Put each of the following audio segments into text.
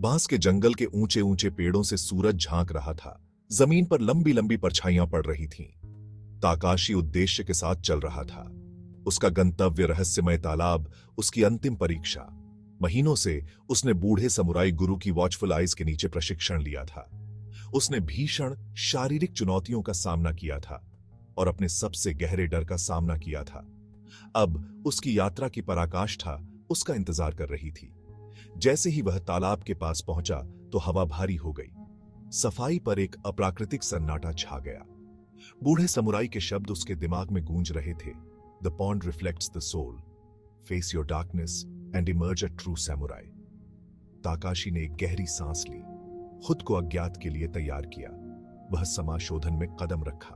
बांस के जंगल के ऊंचे ऊंचे पेड़ों से सूरज झांक रहा था। जमीन पर लंबी लंबी परछाइयां पड़ रही थीं। ताकाशी उद्देश्य के साथ चल रहा था। उसका गंतव्य रहस्यमय तालाब, उसकी अंतिम परीक्षा। महीनों से उसने बूढ़े समुराई गुरु की वॉचफुल आइज के नीचे प्रशिक्षण लिया था। उसने भीषण शारीरिक चुनौतियों का सामना किया था और अपने सबसे गहरे डर का सामना किया था। अब उसकी यात्रा की पराकाष्ठा उसका इंतजार कर रही थी। जैसे ही वह तालाब के पास पहुंचा तो हवा भारी हो गई। सफाई पर एक अप्राकृतिक सन्नाटा छा गया। बूढ़े समुराई के शब्द उसके दिमाग में गूंज रहे थे। The pond reflects the soul, face your darkness and emerge a true samurai. Takashi ने एक गहरी सांस ली, खुद को अज्ञात के लिए तैयार किया। वह समाशोधन में कदम रखा।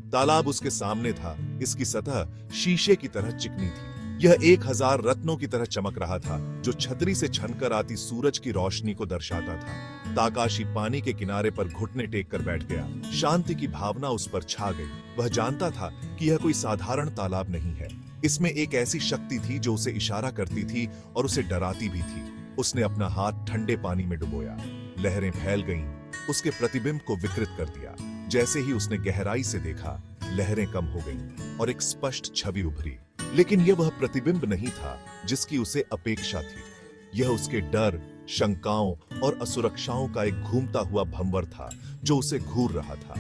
तालाब उसके सामने था। इसकी सतह शीशे की तरह चिकनी थी। यह 1000 रत्नों की तरह चमक रहा था, जो छतरी से छनकर आती सूरज की रोशनी को दर्शाता था। ताकाशी पानी के किनारे पर घुटने टेक कर बैठ गया। शांति की भावना उस पर छा गई। वह जानता था कि यह कोई साधारण तालाब नहीं है। इसमें एक ऐसी शक्ति थी जो उसे इशारा करती थी और उसे डराती भी थी। उसने अपना हाथ ठंडे पानी में डुबोया। लहरें फैल गईं, उसके प्रतिबिंब को विकृत कर दिया। जैसे ही उसने गहराई से देखा, लहरें कम हो गईं और एक स्पष्ट छवि उभरी। लेकिन यह वह प्रतिबिंब नहीं था जिसकी उसे अपेक्षा थी। यह उसके डर, शंकाओं और असुरक्षाओं का एक घूमता हुआ भंवर था जो उसे घूर रहा था।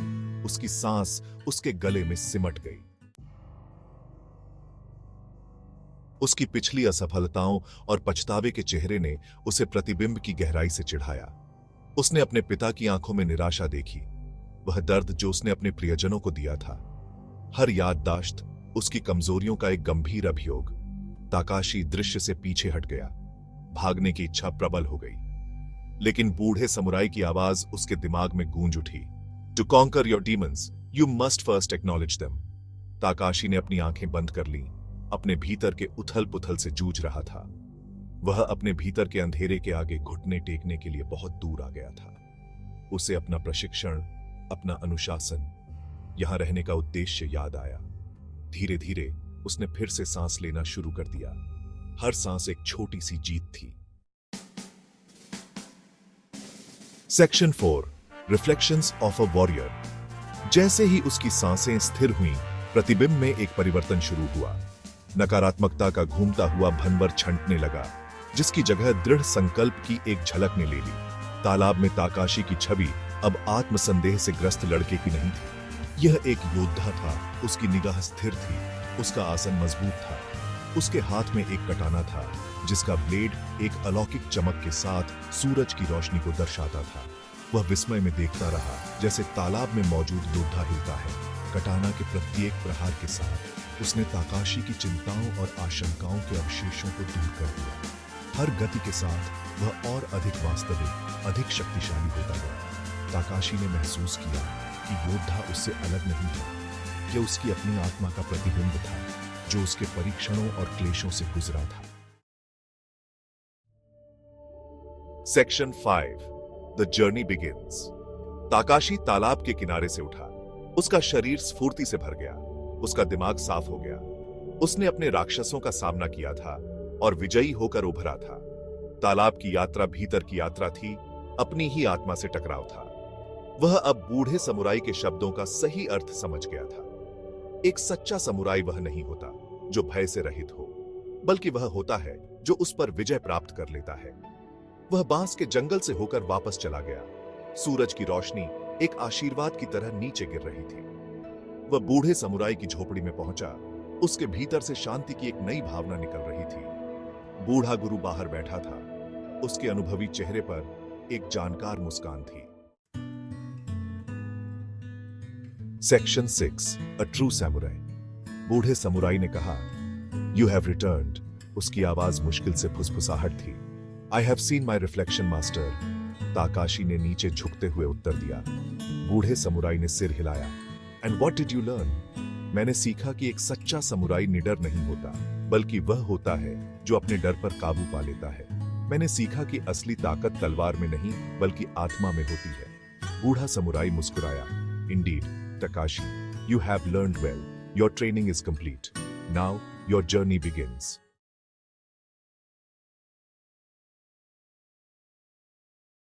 उसकी सांस उसके गले में सिमट गई। उसकी पिछली असफलताओं और पछतावे के चेहरे ने उसे प्रतिबिंब की गहराई से चिढ़ाया। उसने अपने पिता की आंखों में निराशा देखी, वह दर्द जो उसने अपने प्रियजनों को दिया था। हर याददाश्त उसकी कमजोरियों का एक गंभीर अभियोग। ताकाशी दृश्य से पीछे हट गया। भागने की इच्छा प्रबल हो गई। लेकिन बूढ़े समुराई की आवाज उसके दिमाग में गूंज उठी। To conquer your demons, you must first acknowledge them. Takashi ने अपनी आंखें बंद कर लीं। अपने भीतर के उथल पुथल से जूझ रहा था। वह अपने भीतर के अंधेरे के आगे घुटने टेकने के लिए बहुत दूर आ गया था। उसे अपना प्रशिक्षण, अपना अनुशासन, यहां रहने का उद्देश्य याद आया। धीरे धीरे उसने फिर से सांस लेना शुरू कर दिया। हर सांस एक छोटी सी जीत थी। Section 4, reflections of a warrior. जैसे ही उसकी सांसें स्थिर हुईं, प्रतिबिंब में एक परिवर्तन शुरू हुआ। नकारात्मकता का घूमता हुआ भंवर छंटने लगा, जिसकी जगह दृढ़ संकल्प की एक झलक ने ले ली। तालाब में ताकाशी की छवि अब आत्मसंदेह से ग्रस्त लड़के की नहीं थी। यह एक योद्धा था। उसकी निगाह स्थिर थी, उसका आसन मजबूत था। उसके हाथ में एक कटाना था जिसका ब्लेड एक अलौकिक चमक के साथ सूरज की रोशनी को दर्शाता था। वह विस्मय में देखता रहा, जैसे तालाब में मौजूद योद्धा हिलता है। कटाना के प्रत्येक प्रहार के साथ उसने ताकाशी की चिंताओं और आशंकाओं के अवशेषों को दूर कर दिया। हर गति के साथ वह और अधिक वास्तविक, अधिक शक्तिशाली होता गया। ताकाशी ने महसूस किया कि योद्धा उससे अलग नहीं है। यह उसकी अपनी आत्मा का प्रतिबिंब था, जो उसके परीक्षणों और क्लेशों से गुजरा था। Section 5, the journey begins. Takashi तालाब के किनारे से उठा। उसका शरीर स्फूर्ति से भर गया। उसका दिमाग साफ हो गया। उसने अपने राक्षसों का सामना किया था और विजयी होकर उभरा था। तालाब की यात्रा भीतर की यात्रा थी, अपनी ही आत्मा से टकराव था। वह अब बूढ़े समुराई के शब्दों का सही अर्थ समझ गया था। एक सच्चा समुराई वह नहीं होता जो भय से रहित हो, बल्कि वह होता है जो उस पर विजय प्राप्त कर लेता है। वह बांस के जंगल से होकर वापस चला गया। सूरज की रोशनी एक आशीर्वाद की तरह नीचे गिर रही थी। वह बूढ़े समुराई की झोपड़ी में पहुंचा। उसके भीतर से शांति की एक नई भावना निकल रही थी। बूढ़ा गुरु बाहर बैठा था। उसके अनुभवी चेहरे पर एक जानकार मुस्कान थी। सेक्शन 6, अ ट्रू सैमुराई। बूढ़े समुराई ने कहा, यू हैव रिटर्न्ड। उसकी आवाज मुश्किल से फुसफुसाहट थी। I have seen my reflection master. Takashi ने नीचे झुकते हुए उत्तर दिया। बूढ़े समुराई ने सिर हिलाया। And what did you learn? मैंने सीखा कि एक सच्चा समुराई निडर नहीं होता, बल्कि वह होता है जो अपने डर पर काबू पा लेता है। मैंने सीखा कि असली ताकत तलवार में नहीं, बल्कि आत्मा में होती है। बूढ़ा समुराई मुस्कुराया। Indeed, Takashi, you have learned well. Your training is complete. Now, your journey begins.